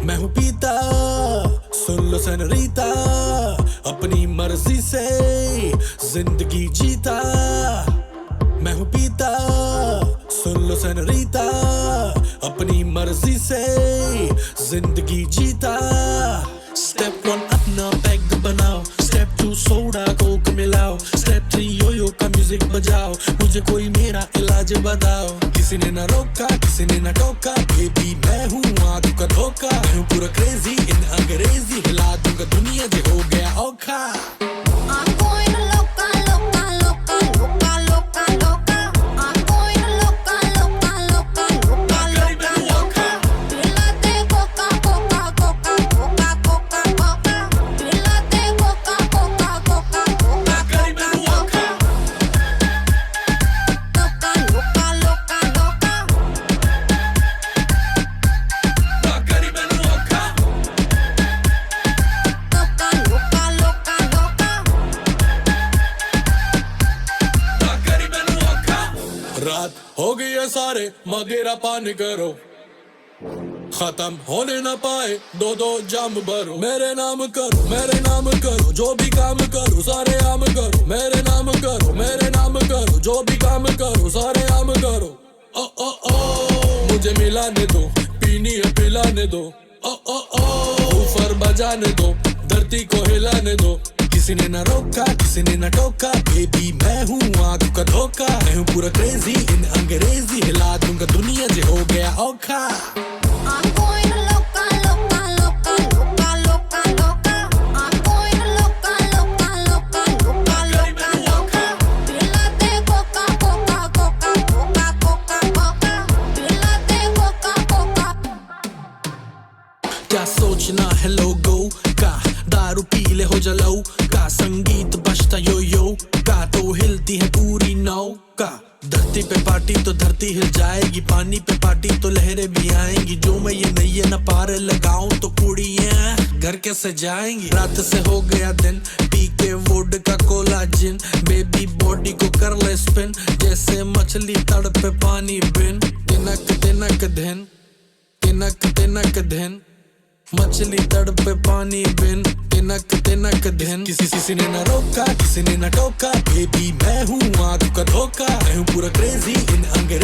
मैं हूँ पीता, सुन लो सनरीता, अपनी मर्जी से जिंदगी जीता। मैं हूँ पीता, सुन लो सनरीता, अपनी मर्जी से जिंदगी जीता। स्टेप 1 अपना पैग बनाओ, स्टेप 2 सोडा कोक मिलाओ, स्टेप 3 योयो का म्यूजिक बजाओ, मुझे कोई मेरा इलाज बताओ। किसी ने ना रोका, किसी ने ना टोका, बेबी मैं हूँ आंख का धोखा। मैं हूँ पूरा क्रेजी इन अंग्रेजी, हिला दूंगा दुनिया जो हो गया औखा। रात हो गई है सारे मगेरा पान करो, खत्म होने ना पाए दो दो जाम भरो। मेरे नाम करो, मेरे नाम करो, जो भी काम करो सारे आम करो। मेरे नाम करो, मेरे नाम करो, जो भी काम करो सारे आम करो। ओ ओ ओ मुझे मिलाने दो, पीनी है पिलाने दो। ओ ओ ओ ऊपर बजाने दो, धरती को हिलाने दो। किसी ने ना रोका, किसी ने ना टोका, बेबी मैं हूँ आंख का धोखा। मैं हूँ पूरा क्रेजी इन अंग्रेजी, हिला दूंगा दुनिया जो हो गया औखा। क्या सोचना है लोगों का, दारू पी ले हो जलाओ का, संगीत बजता यो यो का, तो हिलती है पूरी नौका। धरती पे पार्टी तो धरती हिल जाएगी, पानी पे पार्टी तो लहरें भी आएंगी। जो मैं ये नैये न पार लगाऊं तो कुड़ियां घर कैसे जाएंगी। रात से हो गया दिन, पी के वोड का कोला जिन, बेबी बॉडी को कर ले स्पिन, जैसे मछली तड़पे पानी बिन। तिनक तिनक दिन, तिनक तिनक दिन, मछली तड़पे पानी बिन, तिनक तिनक दिन। किसी ने ना रोका, किसी ने ना टोका, बेबी मैं हूँ आंख का धोखा। मैं हूँ पूरा क्रेजी इन अंग्रेजी।